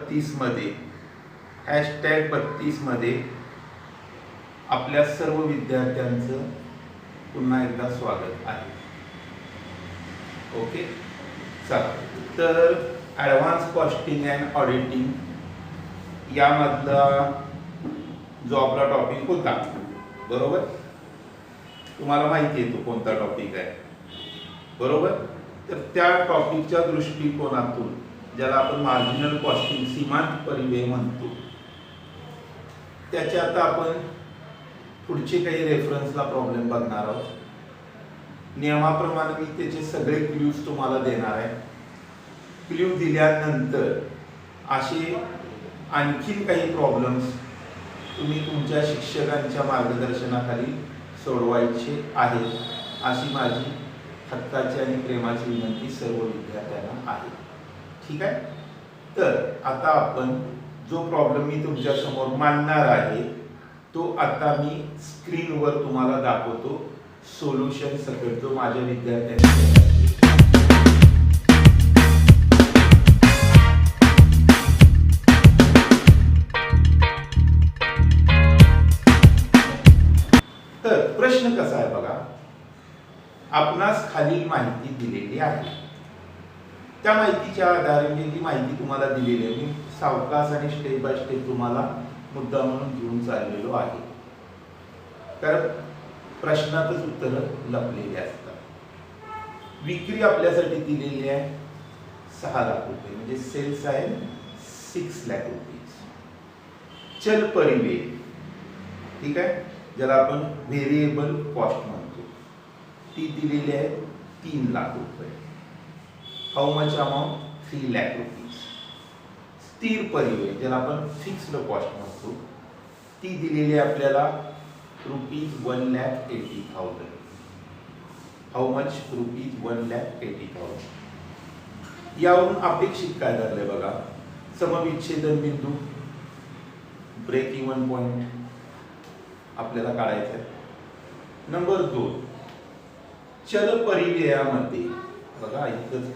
32 मध्ये #32 मध्ये आपल्या सर्व विद्यार्थ्यांचं पुन्हा एकदा स्वागत आहे. ओके, चला तर ॲडव्हान्स कॉस्टिंग अँड ऑडिटिंग यामधला जो आपला टॉपिक होता, बरोबर, तुम्हाला माहिती आहे तो कोणता टॉपिक आहे, बरोबर. तर त्या टॉपिकच्या दृष्टिकोनातून ज्याला आपण मार्जिनल कॉस्टिंग सीमांत परिव्यय म्हणतो, त्याचे आता आपण पुढचे काही रेफरन्सला प्रॉब्लेम बघणार आहोत. नियमाप्रमाणे मी त्याचे सगळे क्ल्यूज तुम्हाला देणार आहे. क्ल्यू दिल्यानंतर असे आणखीन काही प्रॉब्लेम्स तुम्ही तुमच्या शिक्षकांच्या मार्गदर्शनाखाली सोडवायचे आहेत, अशी माझी हक्काची आणि प्रेमाची विनंती सर्व विद्यार्थ्यांना आहे. ठीक आहे. तर आता आपण जो प्रॉब्लेम मी तुमच्या समोर मांडणार आहे तो आता मी स्क्रीनवर तुम्हाला दाखवतो. सोल्युशन सकट जो माझ्या विद्यार्थ्यांनी तर प्रश्न कसा आहे बघा. आपणास खालील माहिती दिलेली आहे. त्या माहितीच्या आधारे मी जी माहिती तुम्हाला दिलेली आहे, मी सावकाश आणि स्टेप बाय स्टेप तुम्हाला मुद्दा म्हणून घेऊन चाललेलो आहे, कारण प्रश्नातच उत्तर लपलेली असतात. विक्री आपल्यासाठी दिलेली आहे 6 लाख रुपये, म्हणजे सेल्स आहे 6 लाख रुपीज. चल परिव्यय, ठीक आहे, ज्याला आपण व्हेरिएबल कॉस्ट म्हणतो, ती दिलेली आहे 3 लाख रुपये. How much amount? 3 lakh rupees. स्थिर परिव्यय ज्याला आपण फिक्स्ड कॉस्ट म्हणतो, ती दिलेली आहे आपल्याला ₹1,80,000. How much? ₹1,80,000. यावरून अपेक्षित काय धरले बघा. समविच्छेदन बिंदू, ब्रेक इव्हन पॉइंट आपल्याला काढायचा आहे. नंबर 2, चल परिव्ययामध्ये बघा, इथंच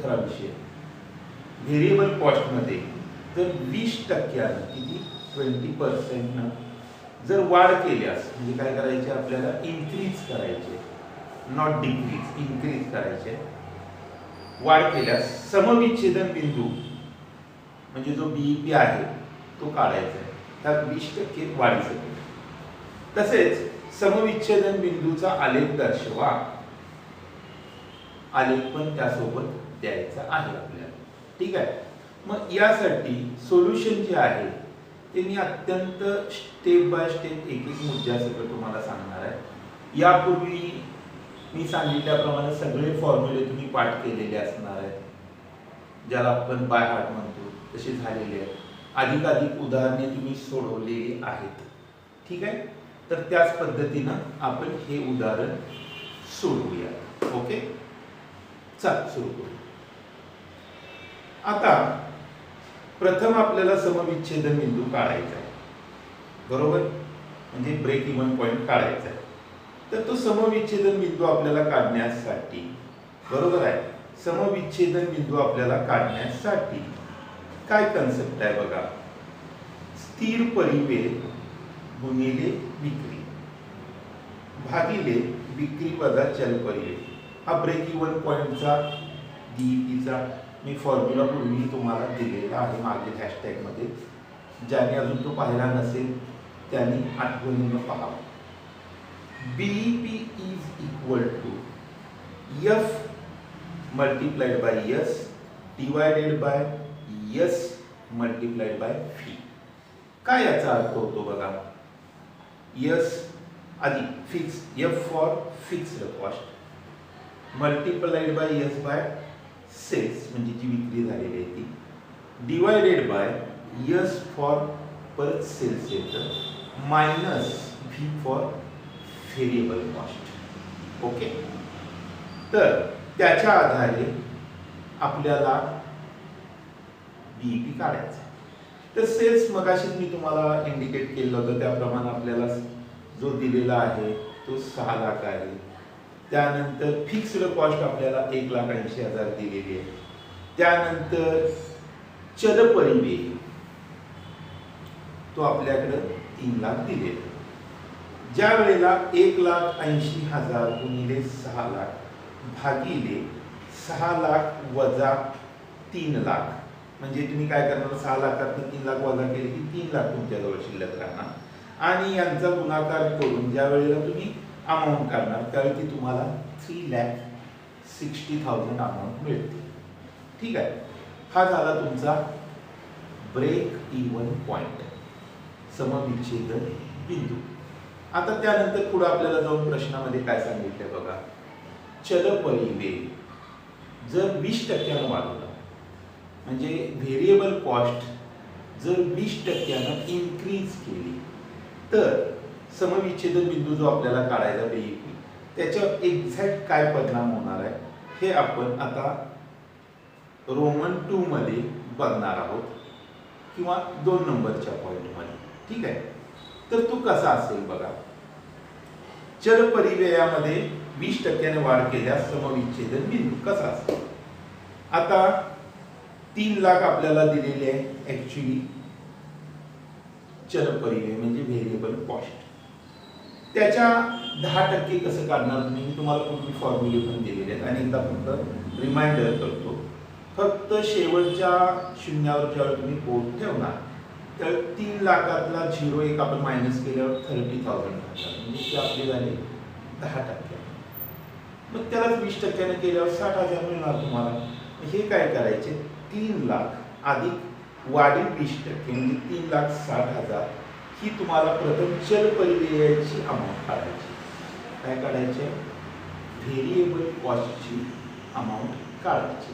खरा विषय. व्हेरिएबल कॉस्ट मध्ये जर 20% किती 20% जर वाढ केल्यास, म्हणजे काय करायचे आपल्याला, इन्क्रीज करायचे, नॉट डिक्रीज, इन्क्रीज करायचे. वाढ केल्यास समविच्छेदन बिंदू म्हणजे जो बीईपी आहे तो काढायचा आहे त्या 20% वाढीसाठी. तसेच समविच्छेदन बिंदूचा आलेख दर्शवा, आलेख पण त्यासोबत द्यायचा आहे आपल्याला. ठीक आहे. मग यासाठी सोल्युशन जे आहे ते मी अत्यंत स्टेप बाय स्टेप एक मुद्द्यासकट तुम्हाला सांगणार आहे. यापूर्वी मी सांगितल्याप्रमाणे सगळे फॉर्म्युले तुम्ही पाठ केलेले असणार आहेत, ज्याला आपण बाय हार्ट म्हणतो, तसे झालेले आहेत. अधिकाधिक उदाहरणे तुम्ही सोडवलेली आहेत. ठीक आहे. तर त्याच पद्धतीनं आपण हे उदाहरण सोडवूया. ओके, चल सुरू करू. आता प्रथम आपल्याला समविच्छेदन बिंदू काढायचा आहे, बरोबर, म्हणजे ब्रेक इव्हन पॉइंट काढायचा आहे. तर तो समविच्छेदन बिंदू आपल्याला काढण्यासाठी, बरोबर आहे, समविच्छेदन बिंदू आपल्याला काढण्यासाठी काय कन्सेप्ट आहे बघा. स्थिर परिव्यय गुणिले विक्री भागिले विक्री वजा चल परिव्यय. हा ब्रेक इव्हन पॉइंटचा डीईपीचा मी फॉर्म्युला पूर्वी तुम्हाला दिलेला आहे मागील हॅशटॅग मध्ये. ज्याने अजून तो पाहिला नसेल त्यांनी आठवणीनं पाहावा. BEP is equal to F multiplied by S divided by S multiplied by fee. काय याचा अर्थ होतो बघा. एस अधिक fix, F for fixed cost multiplied by S by sales म्हणजे जी विक्री झालेली आहे ती, डिवायडेड बाय एस फॉर परत सेल्स येतं, minus V for variable cost. Okay. तर त्याच्या आधारे आपल्याला बीईपी काढायचा. तर सेल्स मगाशीच मी तुम्हाला इंडिकेट केलं होतं त्याप्रमाणे आपल्याला जो दिलेला आहे तो 6 लाख आहे. त्यानंतर फिक्स्ड कॉस्ट आपल्याला 1,80,000 दिलेली आहे. त्यानंतर चल परिव्यय तो आपल्याकडे 3 लाख दिलेला. ज्या वेळेला 1,80,000 गुणिले 6 लाख भागिले 6 लाख वजा 3 लाख, म्हणजे तुम्ही काय करणार, 6 लाखातून 3 लाख वजा केले की 3 लाख तुमच्याजवळ शिल्लक राहणार. आणि यांचा गुणाकार करून ज्या वेळेला तुम्ही अमाऊंट काढणार त्यावेळी ती तुम्हाला 3,60,000 अमाऊंट मिळते. ठीक आहे, हा झाला तुमचा ब्रेक इव्हन पॉइंट, समविच्छेदन बिंदू. आता त्यानंतर पुढे आपल्याला जाऊन प्रश्नामध्ये काय सांगितलं बघा, चल परिव्यय जर 20% वाढवला, म्हणजे व्हेरिएबल कॉस्ट जर 20% इन्क्रीज केली तर समविच्छेदन बिंदू जो आपल्याला काढायचा बीईपी त्याच्यावर एक्झॅक्ट काय परिणाम होणार आहे हे आपण आता रोमन 2 मध्ये बघणार आहोत किंवा 2 नंबरच्या पॉइंटमध्ये. ठीक आहे, तर तो कसा असेल बघा. चल परिव्ययामध्ये 20% वाढ केल्यास समविच्छेदन बिंदू कसा असेल. आता 3 लाख आपल्याला दिलेले आहे ऍक्च्युली चल परिव्यय म्हणजे व्हेरिएबल कॉस्ट. त्याच्या 10% कसं काढणार तुम्ही, मी तुम्हाला पूर्वी फॉर्म्युले पण दिलेले आहेत आणि एकदा फक्त रिमाइंडर करतो. फक्त शेवटच्या शून्यावर ज्यावेळी तुम्ही बोट ठेवणार तर 3 लाखातला 0 आपण मायनस केल्यावर 30,000 म्हणजे ते आपले झाले 10%. मग त्याला 20% केल्यावर 60,000 मिळणार तुम्हाला. हे काय करायचे, 3 लाख अधिक वाढीव 20% म्हणजे 3,60,000 ही तुम्हाला प्रथम चल परिव्ययाची अमाऊंट काढायची. काय काढायचे, व्हेरिएबल कॉस्टची अमाऊंट काढायची.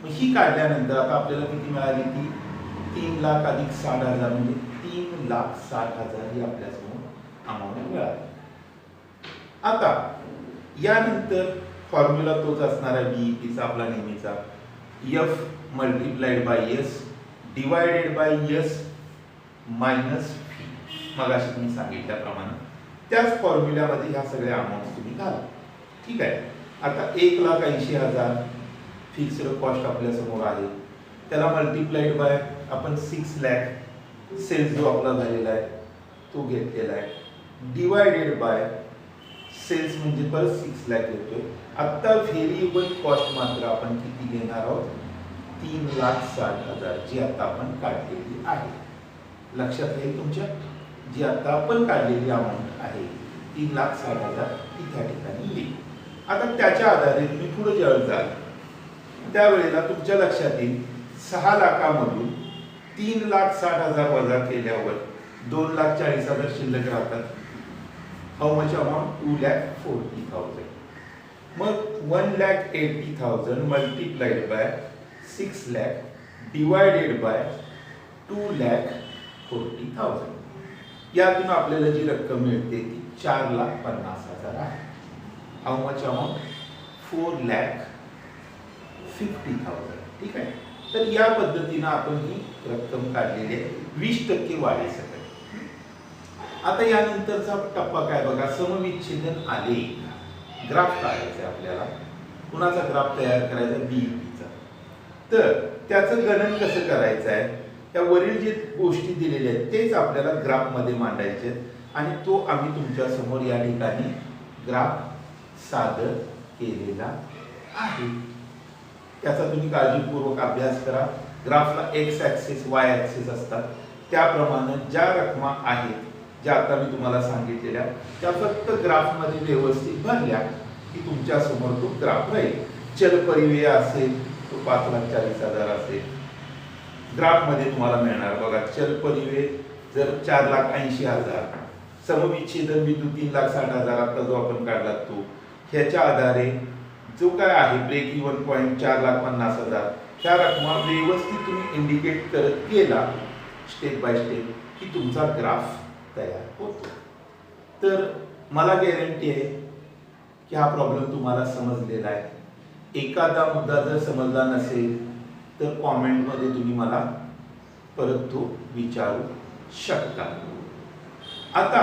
मग ही काढल्यानंतर आता आपल्याला किती मिळाली, ती 3 लाख अधिक 60,000 म्हणजे 3,60,000 ही आपल्यासमोर अमाऊंट मिळाली. आता यानंतर फॉर्म्युला तोच असणार आहे बीईपीचा आपला नेहमीचा, F multiplied by S divided by S minus fee. मगाशी तुम्ही सांगितल्याप्रमाणे त्याच फॉर्म्युल्यामध्ये ह्या सगळ्या अमाऊंट तुम्ही घाला. ठीक आहे, आता 1,80,000 फिक्स्ड कॉस्ट आपल्या समोर आहे, त्याला मल्टिप्लाइड बाय आपण 6 लाख सेल्स जो आपला झालेला आहे तो घेतलेला आहे, डिवायडेड बाय सेल्स म्हणजे परत 6 लाख येतोय. आता व्हेरिएबल कॉस्ट मात्र आपण किती घेणार आहोत, 3,60,000 जी आता आपण काढलेली आहे. लक्षात येईल तुमच्या, जी आता आपण काढलेली अमाऊंट आहे 3,60,000 ती त्या ठिकाणी येईल. आता त्याच्या आधारे तुम्ही पुढे ज्यावेळेस जाल त्यावेळेला तुमच्या लक्षात येईल 6 लाखामधून 3,60,000 वजा केल्यावर 2,40,000 शिल्लक राहतात. How much amount, 2,40,000. मग 1,80,000 multiplied by 6 lakh divided by 2,40,000. यातून आपल्याला जी रक्कम मिळते ती 4,50,000 आहे. How much amount, 4,50,000. ठीक आहे, तर या पद्धतीने आपण ही रक्कम काढलेली आहे 20% वाढीसाठी. आता यानंतरचा टप्पा काय बघा, समविच्छेदन आलेख ग्राफ काढायचा आपल्याला. कुणाचा ग्राफ तयार करायचा, बीईपीचा. तर त्याचं गणन कसं करायचं आहे, त्या वरील जे गोष्टी दिलेल्या आहेत तेच आपल्याला ग्राफ मध्ये मांडायचे आहेत आणि तो आम्ही तुमच्या समोर या ठिकाणी ग्राफ सादर केलेला आहे. त्याचा तुम्ही काळजीपूर्वक अभ्यास करा. ग्राफला एक्स ऍक्सिस वाय ऍक्सिस असतात, त्याप्रमाणे ज्या रकमा आहेत ज्या आता मी तुम्हाला सांगितलेल्या त्या फक्त ग्राफमध्ये व्यवस्थित भरल्या की तुमच्या समोर तो ग्राफ राहील. चल परिव्यय असेल तो 5,40,000 असेल. ग्राफमध्ये तुम्हाला मिळणार बघा, चल परिव्यय जर 4,80,000, समविच्छेदन बिंदू 3,60,000 आता जो आपण काढला तो, ह्याच्या आधारे जो काय आहे ब्रेक इव्हन पॉइंट 4,50,000, त्या रकमा व्यवस्थित तुम्ही इंडिकेट करत गेला स्टेप बाय स्टेप की तुमचा ग्राफ तयार होतो. तर मला गॅरंटी आहे की हा प्रॉब्लेम तुम्हाला समजलेला आहे. एखादा मुद्दा जर समजला नसेल तर कॉमेंटमध्ये तुम्ही मला परत तो विचारू शकता. आता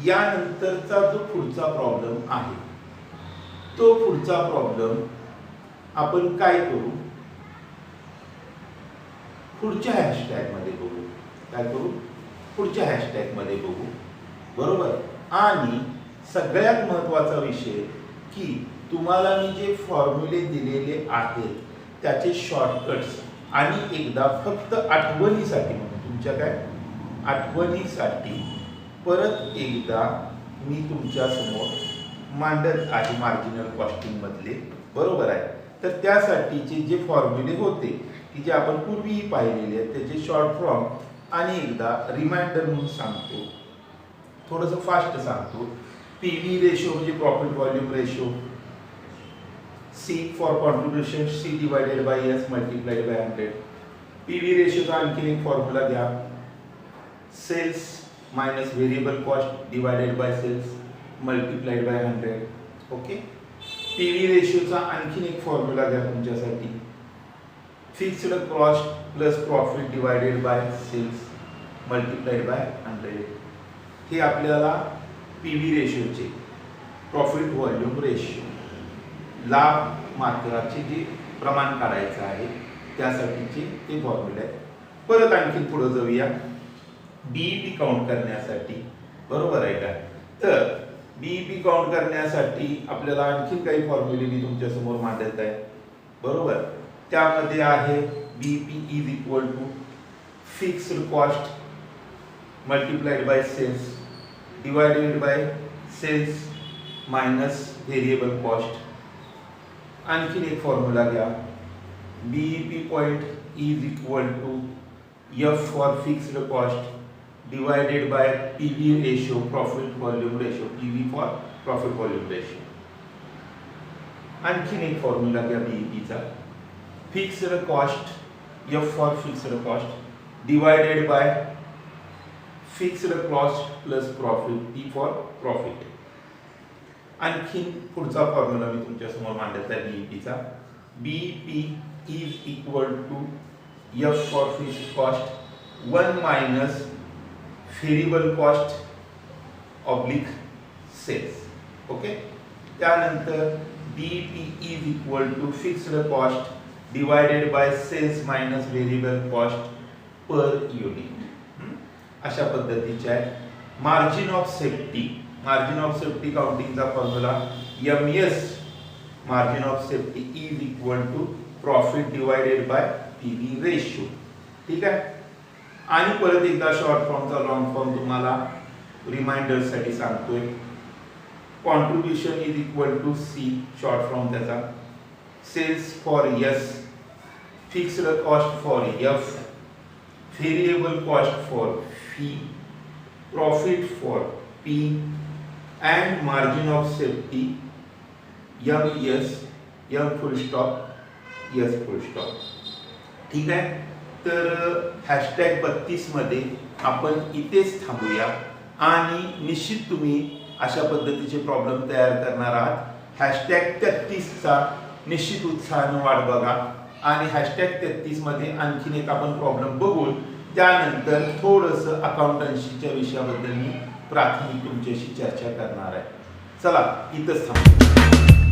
यानंतरचा जो पुढचा प्रॉब्लेम आहे तो पुढचा प्रॉब्लेम आपण काय करू, पुढच्या हॅशटॅगमध्ये बघू. काय करू? पुढच्या हॅशटॅगमध्ये बघू. बरोबर. आणि सगळ्यात महत्त्वाचा विषय की तुम्हाला मी जे फॉर्म्युले दिलेले आहेत त्याचे शॉर्टकट्स आणि एकदा फक्त आठवणीसाठी म्हणून तुमच्या काय आठवणीसाठी परत एकदा मी तुमच्या समोर मांडत आहे मार्जिनल कॉस्टिंग मधले. बरोबर आहे. तर त्यासाठीचे जे फॉर्म्युले होते की जे आपण पूर्वीही पाहिलेले आहेत त्याचे शॉर्ट फॉर्म आणि एकदा रिमाइंडर म्हणून सांगतो. थोडंसं फास्ट सांगतो. पीव्ही रेशो म्हणजे profit volume ratio. C for contribution C divided by S multiplied by 100. PV रेशोचा आणखी एक फॉर्म्युला घ्या. Sales minus variable cost divided by sales multiplied by 100. Okay. PV रेशोचा आणखी एक फॉर्म्युला घ्या तुमच्यासाठी. Fixed cost plus profit divided by sales multiplied by 100. हे आपल्याला पीव्ही रेशोचे प्रॉफिट व्हॉल्यूम रेशो लाभ मात्राचे जे प्रमाण काढायचं आहे त्यासाठीचे ते फॉर्म्युले आहेत. परत आणखी पुढे जाऊया. बीईपी काउंट करण्यासाठी. बरोबर आहे का? तर बीईपी काउंट करण्यासाठी आपल्याला आणखी काही फॉर्म्युले मी तुमच्या समोर मांडत आहे. बरोबर. त्यामध्ये आहे BEP is equal to fixed cost multiplied by sales divided by sales minus variable cost. आणखी एक फॉर्म्युला घ्या. BEP point is equal to F for fixed cost divided by PV ratio profit volume ratio. PV for profit volume ratio. आणखी एक formula घ्या बीईपीचा. Fixed cost F for fixed cost divided by fixed cost plus profit P for profit. आणखी पुढचा formula मी तुमच्या समोर मांडत आहे बीईपीचा. BEP is equal to F for fixed cost 1 minus variable cost oblique sales. Okay. त्यानंतर BEP is equal to fixed cost divided by sales minus variable cost per unit. अशा पद्धतीचे आहे. Margin of safety. Margin of safety काउंटिंगचा formula MS margin of safety is equal to profit divided by PV ratio. ठीक आहे. आणि परत एकदा short फॉर्मचा लॉंग फॉर्म तुम्हाला रिमाइंडर साठी सांगतोय. Contribution is equal to C short form त्याचा. Sales for S fixed cost for F variable cost for V profit for P and margin of safety MS M full stop S full stop. ठीक आहे. तर hashtag 32 मध्ये आपण इथेच थांबूया आणि निश्चित तुम्ही अशा पद्धतीचे प्रॉब्लेम तयार करणार आहात. हॅशटॅग 33 चा निश्चित उत्साहाने वाट बघा आणि हॅशटॅग 33 मध्ये आणखीन एक आपण प्रॉब्लेम बघून त्यानंतर थोडंसं अकाउंटन्सीच्या विषयाबद्दल मी प्राथमिक तुमच्याशी चर्चा करणार आहे. चला इथंच थांबू.